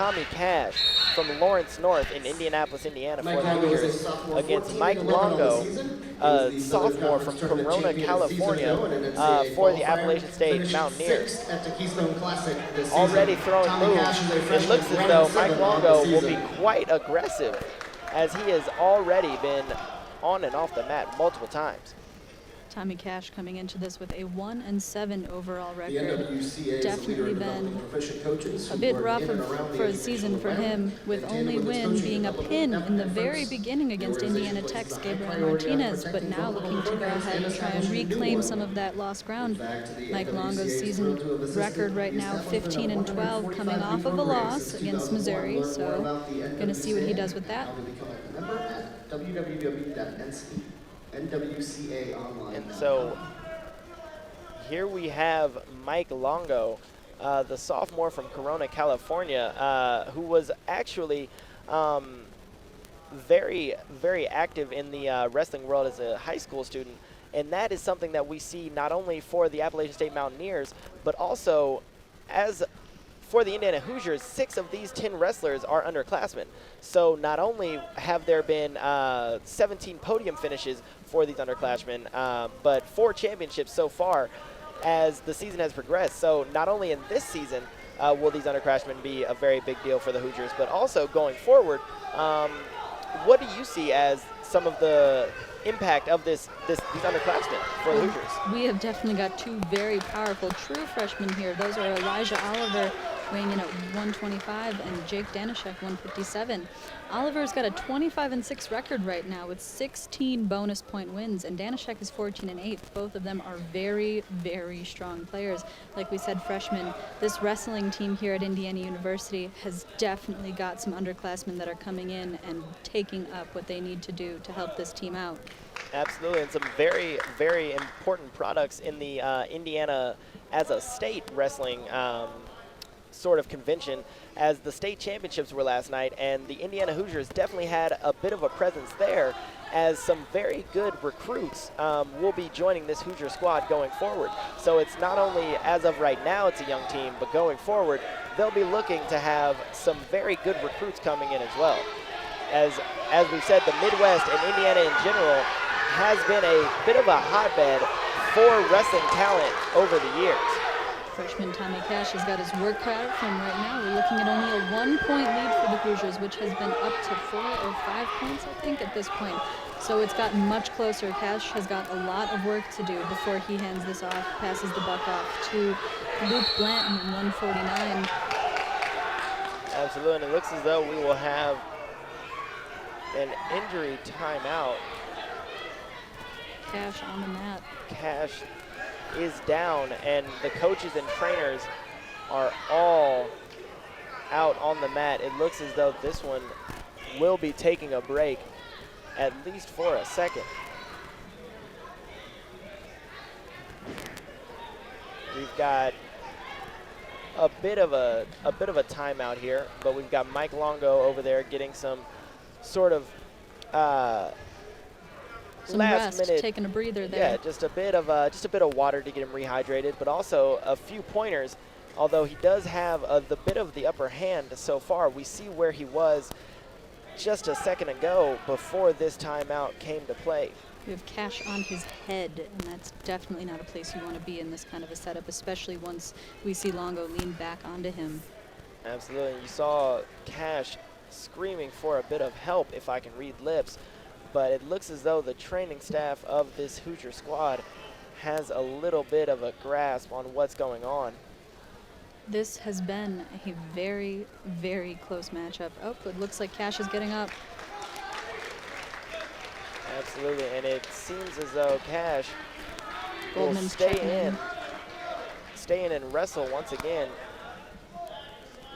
TommyCash from Lawrence North in Indianapolis, Indiana for the Hoosiers against MikeLongo, a sophomore from Corona, California for the Appalachian State Mountaineers. Already throwing moves. It looks as though MikeLongo will be quite aggressive as he has already been on and off the mat multiple times. TommyCash coming into this with a 1-7 overall record. Definitely been a bit rough for a season for him, with only win being a pin in the very beginning against Indiana Tech's Gabriel Martinez, but now looking to go ahead and try and reclaim some of that lost ground. MikeLongo's season record right now 15-12, coming off of a loss against Missouri, so gonna see what he does with that. NWCA Online. And so here we have MikeLongo, the sophomore from Corona, California, who was actually very, very active in the wrestling world as a high school student. And that is something that we see not only for the Appalachian State Mountaineers, but also as for the Indiana Hoosiers. 6 of these 10 wrestlers are underclassmen. So not only have there been 17 podium finishes for these underclassmen, but 4 championships so far as the season has progressed. So not only in this season will these underclassmen be a very big deal for the Hoosiers, but also going forward, what do you see as some of the impact of these underclassmen for the Hoosiers? We have definitely got 2 very powerful true freshmen here. Those are Elijah Oliver, weighing in at 125, and Jake Danishek, 157. Oliver's got a 25-6 record right now with 16 bonus point wins, and Danishek is 14-8. Both of them are very, very strong players. Like we said, freshmen. This wrestling team here at Indiana University has definitely got some underclassmen that are coming in and taking up what they need to do to help this team out. Absolutely, and some very, very important products in the Indiana as a state wrestling sort of convention, as the state championships were last night, and the Indiana Hoosiers definitely had a bit of a presence there, as some very good recruits will be joining this Hoosier squad going forward. So it's not only, as of right now, it's a young team, but going forward, they'll be looking to have some very good recruits coming in as well. As we've said, the Midwest and Indiana in general has been a bit of a hotbed for wrestling talent over the years. Freshman TommyCash has got his work cut out for him right now. We're looking at only a 1-point lead for the Hoosiers, which has been up to 4 or 5 points, I think, at this point. So it's gotten much closer. Cash has got a lot of work to do before he hands this off, passes the buck off to Luke Blanton in 149. Absolutely, and it looks as though we will have an injury timeout. Cash on the mat. Cash is down, and the coaches and trainers are all out on the mat. It looks as though this one will be taking a break, at least for a second. We've got a bit of a timeout here, but we've got MikeLongo over there getting some sort of some last rest, minute, taking a breather there. Yeah, just a bit of water to get him rehydrated, but also a few pointers. Although he does have the bit of the upper hand so far. We see where he was just a second ago before this timeout came to play. We have Cash on his head, and that's definitely not a place you want to be in this kind of a setup, especially once we see Longo lean back onto him. Absolutely. You saw Cash screaming for a bit of help, if I can read lips. But it looks as though the training staff of this Hoosier squad has a little bit of a grasp on what's going on. This has been a very, very close matchup. Oh, it looks like Cash is getting up. Absolutely, and it seems as though Cash will Goldman's stay in and wrestle once again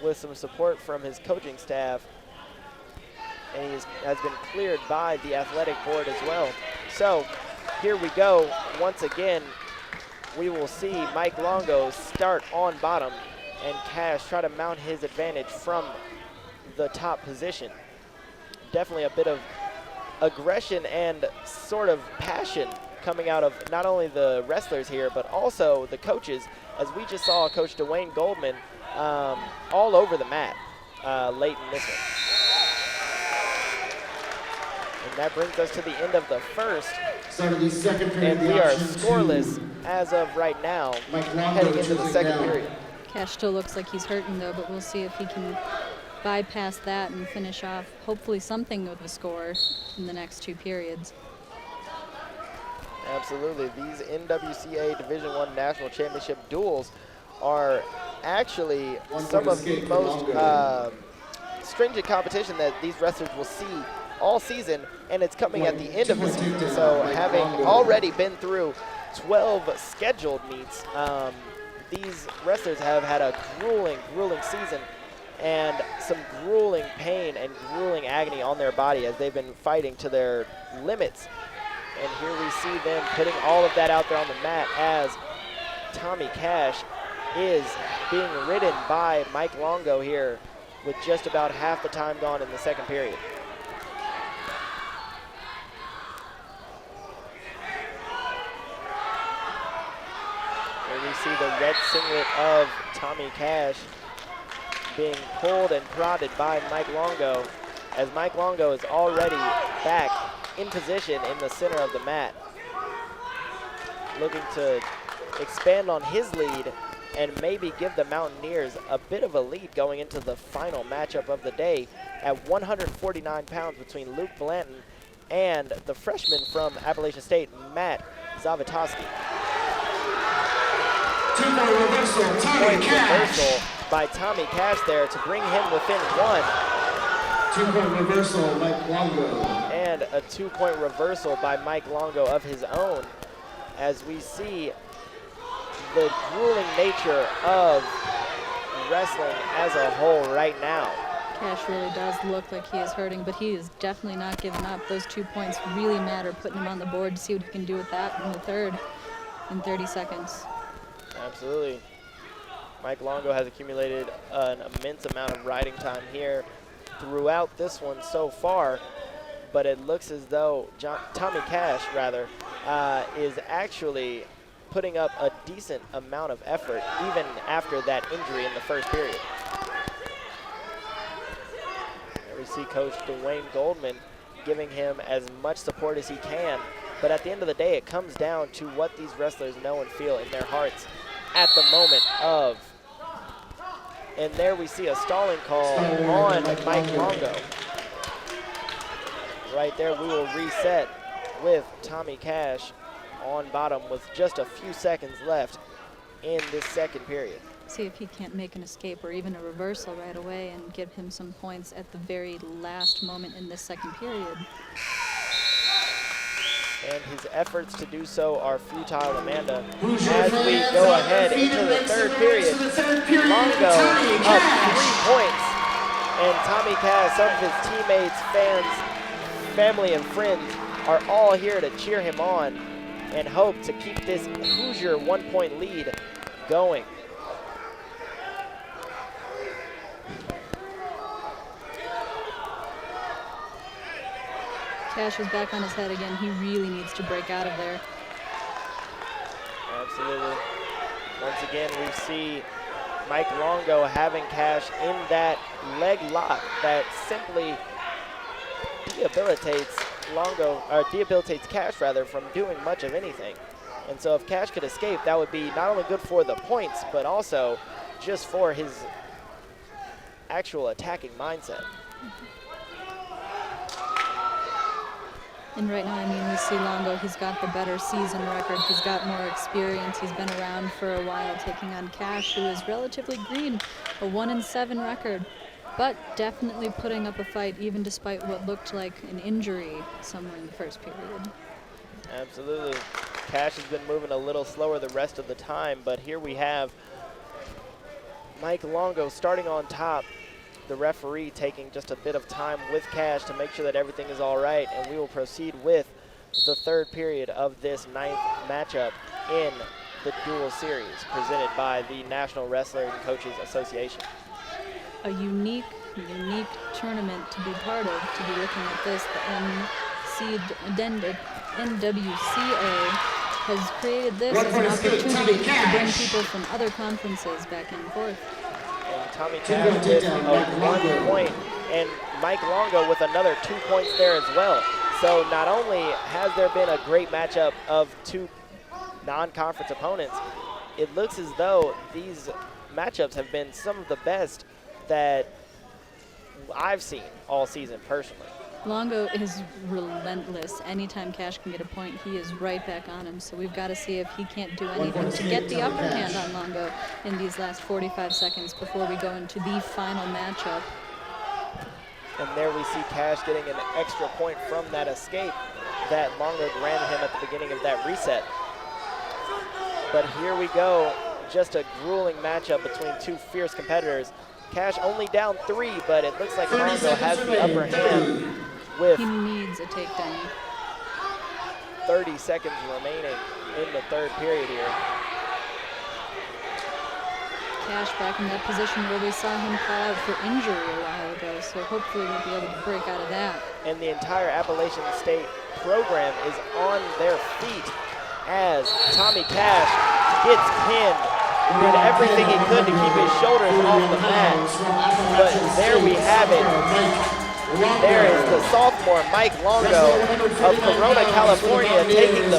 with some support from his coaching staff. And he has been cleared by the athletic board as well. So here we go. Once again, we will see MikeLongo start on bottom and Cash try to mount his advantage from the top position. Definitely a bit of aggression and sort of passion coming out of not only the wrestlers here, but also the coaches, as we just saw Coach Dwayne Goldman all over the mat. late in this one. And that brings us to the end of the first. Started the second period. And we are scoreless as of right now, heading into the second period. Cash still looks like he's hurting though, but we'll see if he can bypass that and finish off hopefully something with a score in the next 2 periods. Absolutely. These NWCA Division I National Championship duels are actually some of the most stringent competition that these wrestlers will see all season, and it's coming at the end of the season. So having already been through 12 scheduled meets, these wrestlers have had a grueling season and some grueling pain and grueling agony on their body as they've been fighting to their limits. And here we see them putting all of that out there on the mat as TommyCash is being ridden by MikeLongo here with just about half the time gone in the second period. Here we see the red singlet of TommyCash being pulled and prodded by MikeLongo as MikeLongo is already back in position in the center of the mat, looking to expand on his lead and maybe give the Mountaineers a bit of a lead going into the final matchup of the day at 149 pounds between Luke Blanton and the freshman from Appalachian State, Matt Zavitoski. Two-point reversal, Reversal by TommyCash there to bring him within 1. Two-point reversal, MikeLongo. And a 2-point reversal by MikeLongo of his own, as we see the grueling nature of wrestling as a whole right now. Cash really does look like he is hurting, but he is definitely not giving up. Those 2 points really matter, putting him on the board to see what he can do with that in the third in 30 seconds. Absolutely. MikeLongo has accumulated an immense amount of riding time here throughout this one so far, but it looks as though TommyCash is actually putting up a decent amount of effort even after that injury in the first period. There we see Coach Dwayne Goldman giving him as much support as he can, but at the end of the day it comes down to what these wrestlers know and feel in their hearts at the moment of. And there we see a stalling call on MikeLongo. Right there, we will reset with TommyCash on bottom with just a few seconds left in this second period. See if he can't make an escape or even a reversal right away and give him some points at the very last moment in this second period. And his efforts to do so are futile, Amanda. As we go ahead into the third period, Longo up 3 points. And TommyCash, some of his teammates, fans, family, and friends are all here to cheer him on and hope to keep this Hoosier 1-point lead going. Cash is back on his head again. He really needs to break out of there. Absolutely. Once again, we see MikeLongo having Cash in that leg lock that simply debilitates Cash from doing much of anything. And so if Cash could escape, that would be not only good for the points, but also just for his actual attacking mindset. And right now, I mean, we see Longo, he's got the better season record. He's got more experience. He's been around for a while, taking on Cash, who is relatively green, a 1-7 record, but definitely putting up a fight, even despite what looked like an injury somewhere in the first period. Absolutely. Cash has been moving a little slower the rest of the time, but here we have MikeLongo starting on top. The referee taking just a bit of time with Cash to make sure that everything is all right, and we will proceed with the third period of this 9th matchup in the dual series presented by the National Wrestling Coaches Association. A unique tournament to be part of, to be looking at this. The NWCA has created this as an opportunity to bring people from other conferences back and forth. Tommy Two Cash point with takedown, a Mike 1 Longo. point, and Mike Longo with another 2 points there as well. So not only has there been a great matchup of two non-conference opponents, it looks as though these matchups have been some of the best that I've seen all season personally. Longo is relentless. Anytime Cash can get a point, he is right back on him. So we've got to see if he can't do anything to get the upper hand on Longo in these last 45 seconds before we go into the final matchup. And there we see Cash getting an extra point from that escape that Longo granted him at the beginning of that reset. But here we go, just a grueling matchup between two fierce competitors. Cash only down 3, but it looks like Longo has the upper hand with He needs a takedown. 30 seconds remaining in the third period here. Cash back in that position where we saw him call out for injury a while ago, so hopefully we'll be able to break out of that. And the entire Appalachian State program is on their feet as Tommy Cash gets pinned. Did everything he could to keep his shoulders off the mat. But there we have it. There is the sophomore Mike Longo of Corona, California, taking the